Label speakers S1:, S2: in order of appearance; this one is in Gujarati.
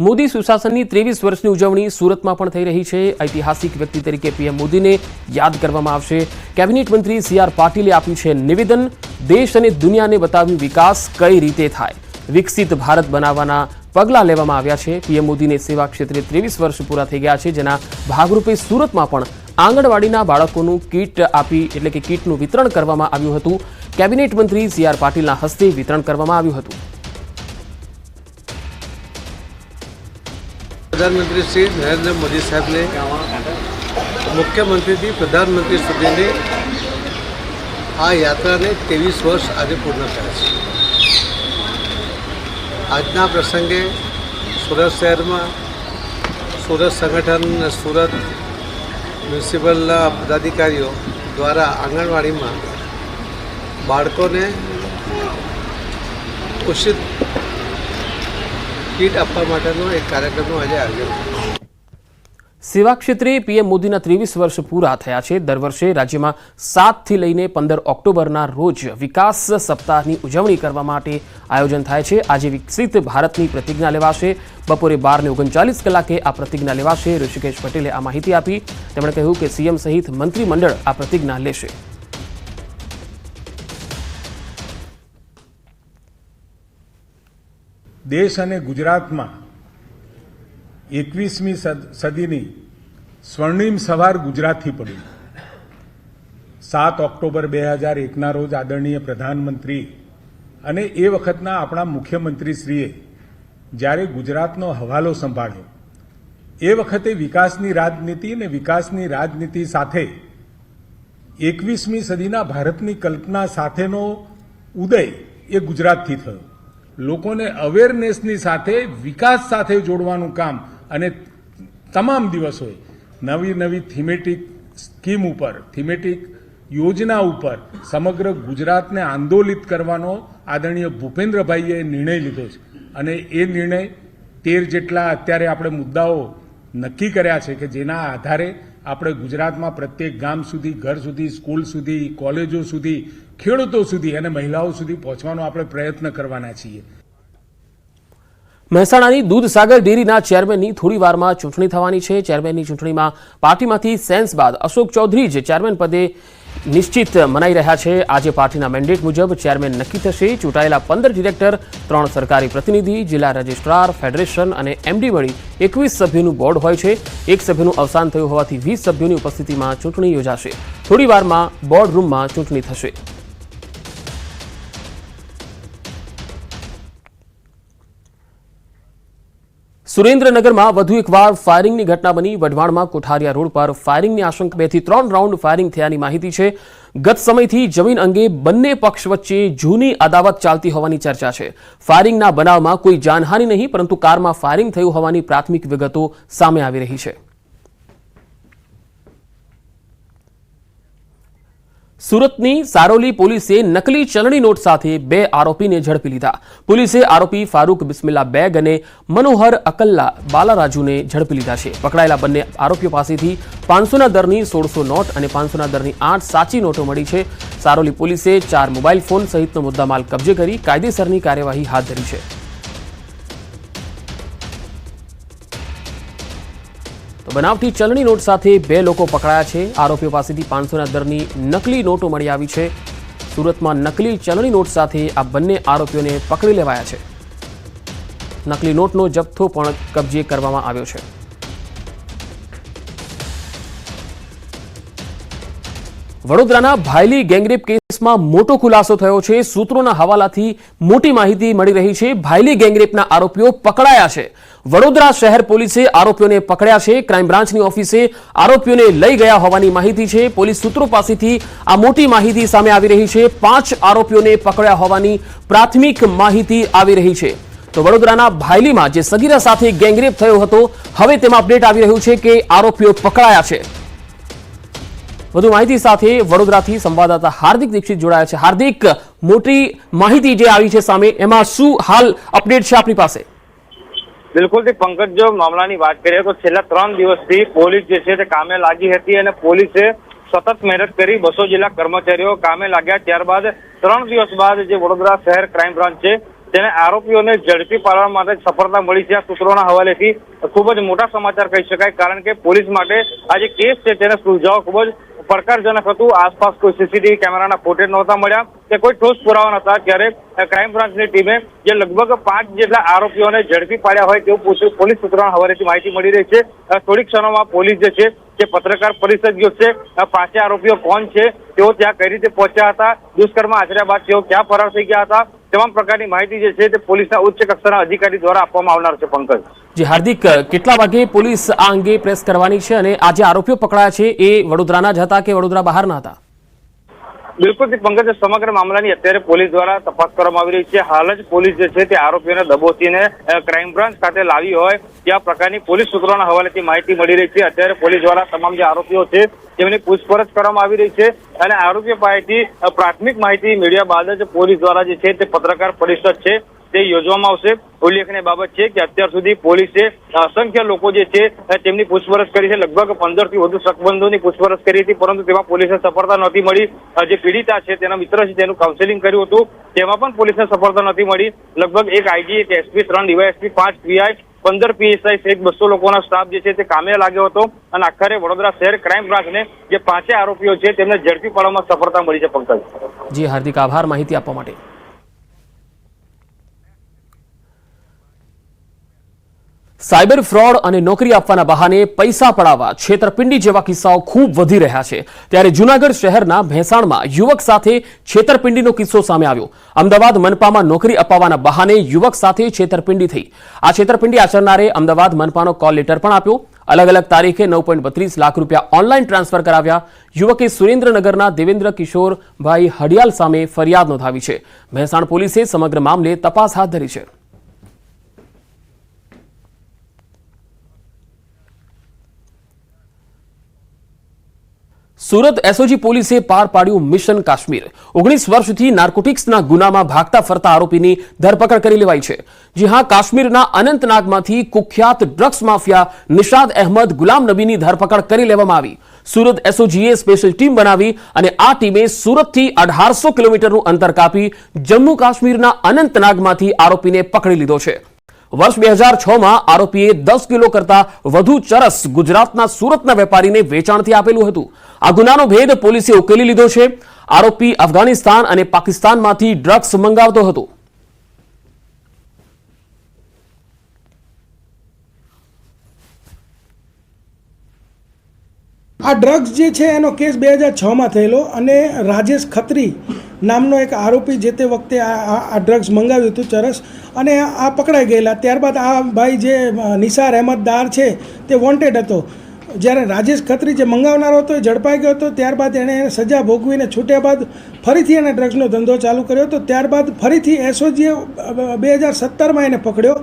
S1: મોદી સુશાસનની 23 વર્ષની ઉજવણી સુરતમાં પણ થઈ રહી છે। ઐતિહાસિક વ્યક્તિ તરીકે પીએમ મોદીને યાદ કરવામાં આવશે। કેબિનેટ મંત્રી CR પાટીલે આપ્યું છે નિવેદન। દેશ અને દુનિયાને બતાવ્યું વિકાસ કઈ રીતે થાય। વિકસિત ભારત બનાવવાના પગલાં લેવામાં આવ્યા છે। પીએમ મોદીને સેવા ક્ષેત્રે 23 વર્ષ પૂરા થઈ ગયા છે, જેના ભાગરૂપે સુરતમાં પણ આંગણવાડીના બાળકોનું કીટ આપી એટલે કે કીટનું વિતરણ કરવામાં આવ્યું હતું। કેબિનેટ મંત્રી CR પાટીલના હસ્તે વિતરણ કરવામાં આવ્યું હતું।
S2: प्रधानमंत्री श्री नरेंद्र मोदी साहब ने मुख्यमंत्री थी प्रधानमंत्री सुधीनी आ यात्रा ने 23 वर्ष आज पूर्ण કર્યા છે। આજના પ્રસંગે સુરત શહેરમાં સુરત સંગઠન સુરત મ્યુનિસિપલના પદાધિકારીઓ દ્વારા આંગણવાડીમાં બાળકોને ઉચિત કીટ આપવા માટેનો એક કાર્યક્રમનું આજે આયોજન કર્યું।
S1: સેવા ક્ષેત્રે પીએમ મોદીના 23 વર્ષ પૂરા થયા છે। દર વર્ષે રાજ્યમાં 7 થી લઈને 15 ઓક્ટોબરના રોજ વિકાસ સપ્તાહની ઉજવણી કરવા માટે આયોજન થાય છે। આજે વિકસિત ભારતની પ્રતિજ્ઞા લેવાશે। બપોરે 12:39 કલાકે આ પ્રતિજ્ઞા લેવાશે। ઋષિકેશ પટેલે આ માહિતી આપી। તેમણે કહ્યું કે સીએમ સહિત મંત્રીમંડળ આ પ્રતિજ્ઞા લેશે।
S3: देश અને ગુજરાતમાં 21મી સદીની સ્વર્ણિમ સવાર ગુજરાતથી પડી। 7 ઓક્ટોબર 2001ના રોજ આદરણીય પ્રધાનમંત્રી અને એ વખતના આપણા મુખ્યમંત્રીશ્રીએ જ્યારે ગુજરાતનો હવાલો સંભાળ્યો, એ વખતે વિકાસની રાજનીતિ અને વિકાસની રાજનીતિ સાથે 21મી સદીના ભારતની કલ્પના સાથેનો ઉદય એ ગુજરાતથી થયો। લોકોને અવેરનેસની સાથે વિકાસ સાથે જોડવાનું કામ અને તમામ દિવસોએ નવી નવી થીમેટિક સ્કીમ ઉપર, થીમેટિક યોજના ઉપર સમગ્ર ગુજરાતને આંદોલિત કરવાનો આદરણીય ભૂપેન્દ્રભાઈએ નિર્ણય લીધો છે અને એ નિર્ણય 13 જેટલા અત્યારે આપણે મુદ્દાઓ નક્કી કર્યા છે કે જેના આધારે આપણે ગુજરાતમાં પ્રત્યેક ગામ સુધી, ઘર સુધી, સ્કૂલ સુધી, કોલેજો સુધી, ખેડૂતો સુધી અને મહિલાઓ સુધી પહોંચવાનો આપણે પ્રયત્ન કરવાના છીએ।
S1: મહેસાણાની દૂધસાગર ડેરીના ચેરમેનની થોડી વારમાં ચૂંટણી થવાની છે। ચેરમેનની ચૂંટણીમાં પાર્ટીમાંથી સેન્સ બાદ અશોક ચૌધરી જ ચેરમેન પદે નિશ્ચિત મનાઈ રહ્યા છે। આજે પાર્ટીના મેન્ડેટ મુજબ ચેરમેન નક્કી થશે। ચૂંટાયેલા 15 ડિરેક્ટર, 3 સરકારી પ્રતિનિધિ, જિલ્લા રજિસ્ટ્રાર, ફેડરેશન અને MD મળી 21 સભ્યોનું બોર્ડ હોય છે। એક સભ્યનું અવસાન થયું હોવાથી 20 સભ્યોની ઉપસ્થિતિમાં ચૂંટણી યોજાશે। થોડી વારમાં બોર્ડ રૂમમાં ચૂંટણી થશે। સુરેન્દ્રનગરમાં વધુ એકવાર ફાયરિંગની ઘટના બની। વઢવાણમાં કોઠારિયા રોડ પર ફાયરિંગની આશંકા 2 થી 3 રાઉન્ડ ફાયરિંગ થયાની માહિતી છે। ગત સમયથી જમીન અંગે બંને પક્ષ વચ્ચે જૂની અદાવત ચાલતી હોવાની ચર્ચા છે। ફાયરિંગના બનાવમાં કોઈ જાનહાનિ નહીં, પરંતુ કારમાં ફાયરિંગ થયું હોવાની પ્રાથમિક વિગતો સામે આવી રહી છે। સુરતની સારોલી પોલીસે નકલી ચલણી નોટ સાથે 2 આરોપીને ઝડપી લીધા। પોલીસે આરોપી ફારૂક બિસ્મિલ્લા બેગ અને મનોહર અકલ્લા બાલારાજુને ઝડપી લીધા છે। પકડાયેલા બંને આરોપીઓ પાસેથી 500ના દરની 1600 નોટ અને 500ના દરની 8 સાચી નોટો મળી છે। સારોલી પોલીસે 4 મોબાઈલ ફોન સહિતનો મુદ્દામાલ કબજે કરી કાયદેસરની કાર્યવાહી હાથ ધરી છે। બનાવટી ચલણી નોટ સાથે 2 લોકો પકડાયા છે। આરોપીઓ પાસેથી 500ના દરની નકલી નોટો મળી આવી છે। સુરતમાં નકલી ચલણી નોટ સાથે આ બંને આરોપીઓને પકડી લેવાયા છે। નકલી નોટનો જથ્થો પણ કબજે કરવામાં આવ્યો છે। વડોદરાના ભાયલી ગેંગરેપ કેસમાં મોટો ખુલાસો થયો છે। સૂત્રોના હવાલાથી મોટી માહિતી મળી રહી છે। ભાયલી ગેંગરેપના આરોપીઓ પકડાયા છે। વડોદરા શહેર પોલીસે આરોપીઓને પકડ્યા છે। ક્રાઇમ બ્રાન્ચની ઓફિસે આરોપીઓને લઈ ગયા હોવાની માહિતી છે। પોલીસ સૂત્રો પાસેથી આ મોટી માહિતી સામે આવી રહી છે। 5 આરોપીઓને પકડ્યા હોવાની પ્રાથમિક માહિતી આવી રહી છે। તો વડોદરાના ભાયલીમાં જે સગીરા સાથે ગેંગરેપ થયો હતો, હવે તેમાં અપડેટ આવી રહ્યું છે કે આરોપીઓ પકડાયા છે। વધુ માહિતી સાથે વડોદરાથી સંવાદદાતા હાર્દિક દીક્ષિત જોડાયા છે। હાર્દિક, મોટી માહિતી જે આવી છે સામે, એમાં શું હાલ અપડેટ છે આપની પાસે?
S4: બિલકુલ પંકજ, જો મામલાની વાત કરીએ તો છેલ્લા 3 દિવસથી પોલીસ જે છે તે કામે લાગી હતી અને પોલીસે સતત મહેનત કરી 200 જેટલા કર્મચારીઓ કામે લાગ્યા। ત્યારબાદ 3 દિવસ બાદ જે વડોદરા શહેર ક્રાઇમ બ્રાન્ચ છે તેને આરોપીઓને ઝડપી પાડવા માટે સફળતા મળી છે। આ સૂત્રોના હવાલેથી ખૂબ જ મોટા સમાચાર કહી શકાય, કારણ કે પોલીસ માટે આ જે કેસ છે તેને સુલઝાવવા ખૂબ જ પડકારજનક હતું। આસપાસ કોઈ સીસીટીવી કેમેરાના ફૂટેજ નહોતા મળ્યા કે કોઈ ઠોસ પુરાવા નહોતા, ત્યારે ક્રાઇમ બ્રાન્ચની ટીમે જે લગભગ 5 જેટલા આરોપીઓને ઝડપી પાડ્યા હોય તેવું પોલીસ સૂત્રોના હવાલેથી માહિતી મળી રહી છે। થોડીક ક્ષણોમાં પોલીસ જે છે તે પત્રકાર પરિષદ યોજશે। 5 આરોપીઓ કોણ છે, તેઓ ત્યાં કઈ રીતે પહોંચ્યા હતા, દુષ્કર્મ આચર્યા બાદ તેઓ ક્યાં ફરાર થઈ ગયા હતા, તમામ પ્રકારની માહિતી જે છે તે પોલીસના ઉચ્ચ કક્ષાના અધિકારી દ્વારા આપવામાં આવનાર છે। પંકજ
S1: જી હાર્દિક, કેટલા વાગે પોલીસ આ અંગે પ્રેસ કરવાની છે અને આ જે આરોપીઓ પકડાયા છે એ વડોદરાના જ હતા કે વડોદરા બહારના હતા?
S4: બિલકુલ પંકજ, સમગ્ર મામલાની અત્યારે પોલીસ દ્વારા તપાસ કરવામાં આવી રહી છે। હાલ જ પોલીસ જે છે તે આરોપીઓને દબોચીને ક્રાઇમ બ્રાન્ચ ખાતે લાવી હોય ત્યાં પ્રકારની પોલીસ સૂત્રોના હવાલેથી માહિતી મળી રહી છે। અત્યારે પોલીસ દ્વારા તમામ જે આરોપીઓ છે તેમની પૂછપરછ કરવામાં આવી રહી છે અને આરોપીઓ પાસેથી પ્રાથમિક માહિતી મેળવ્યા બાદ જ પોલીસ દ્વારા જે છે તે પત્રકાર પરિષદ છે તે યોજવામાં આવશે। ઉલ્લેખનીય બાબત છે કે અત્યાર સુધી પોલીસે અસંખ્ય લોકો જે છે તેમની પૂછપરછ કરી છે। લગભગ 15 થી વધુ શકબંધોની પૂછપરછ કરી હતી, પરંતુ તેમાં પોલીસને સફળતા નથી મળી। જે પીડિતા છે તેના મિત્ર છે તેનું કાઉન્સેલિંગ કર્યું હતું, તેમાં પણ પોલીસને સફળતા નથી મળી। લગભગ 1 IG, 1 SP, 3 DYSP, 5 PI, 15 PSI સહિત 200 લોકોના સ્ટાફ જે છે તે કામે લાગ્યો હતો અને આખરે વડોદરા શહેર ક્રાઇમ બ્રાન્ચને જે 5 આરોપીઓ છે તેમને ઝડપી પાડવામાં સફળતા મળી છે। પંકજ
S1: જી હાર્દિક, આભાર માહિતી આપવા માટે। સાયબર ફ્રોડ અને નોકરી આપવાના બહાને પૈસા પડાવવા, છેતરપિંડી જેવા કિસ્સાઓ ખૂબ વધી રહ્યા છે। ત્યારે જૂનાગઢ શહેરના ભેંસાણમાં યુવક સાથે છેતરપિંડીનો કિસ્સો સામે આવ્યો। અમદાવાદ મનપામાં નોકરી અપાવવાના બહાને યુવક સાથે છેતરપિંડી થઈ। આ છેતરપિંડી આચરનારે અમદાવાદ મનપાનો કોલ લેટર પણ આપ્યો। અલગ અલગ તારીખે 9.32 લાખ રૂપિયા ઓનલાઈન ટ્રાન્સફર કરાવ્યા। યુવકે સુરેન્દ્રનગરના દેવેન્દ્ર કિશોરભાઈ હડિયાલ સામે ફરિયાદ નોંધાવી છે। ભેંસાણ પોલીસે સમગ્ર મામલે તપાસ હાથ ધરી છે। સુરત એસઓજી પોલીસે પાર પાડ્યું મિશન કાશ્મીર। 19 વર્ષથી નાર્કોટિક્સના ગુનામાં ભાગતા ફરતા આરોપીની ધરપકડ કરી લેવાઈ છે। જી હા, કાશ્મીરના અનંતનાગમાંથી કુખ્યાત ડ્રગ્સ માફિયા નિશાદ અહેમદ ગુલામ નબીની ધરપકડ કરી લેવામાં આવી। સુરત એસઓજીએ સ્પેશિયલ ટીમ બનાવી અને આ ટીમે સુરતથી 1800 કિલોમીટરનું અંતર કાપી જમ્મુ કાશ્મીરના અનંતનાગમાંથી આરોપીને પકડી લીધો છે। વર્ષ 2006માં આરોપીએ 10 કિલો કરતા વધુ ચરસ ગુજરાતના સુરતના વેપારીને વેચાણથી આપેલું હતું। આ ગુનાનો ભેદ પોલીસે ઉકેલી લીધો છે। આરોપી અફઘાનિસ્તાન અને પાકિસ્તાનમાંથી ડ્રગ્સ મંગાવતો હતો।
S5: આ ડ્રગ્સ જે છે એનો કેસ 2006માં થયેલો અને રાજેશ ખત્રી નામનો એક આરોપી જે તે વખતે આ ડ્રગ્સ મંગાવ્યું હતું ચરસ, અને આ પકડાઈ ગયેલા। ત્યારબાદ આ ભાઈ જે નિસાર અહેમદ દાર છે તે વોન્ટેડ હતો। જ્યારે રાજેશ ખત્રી જે મંગાવનારો હતો એ ઝડપાઈ ગયો હતો। ત્યારબાદ એણે સજા ભોગવીને છૂટ્યા બાદ ફરીથી એણે ડ્રગ્સનો ધંધો ચાલુ કર્યો હતો। ત્યારબાદ ફરીથી એસઓજીએ 2017માં એને પકડ્યો।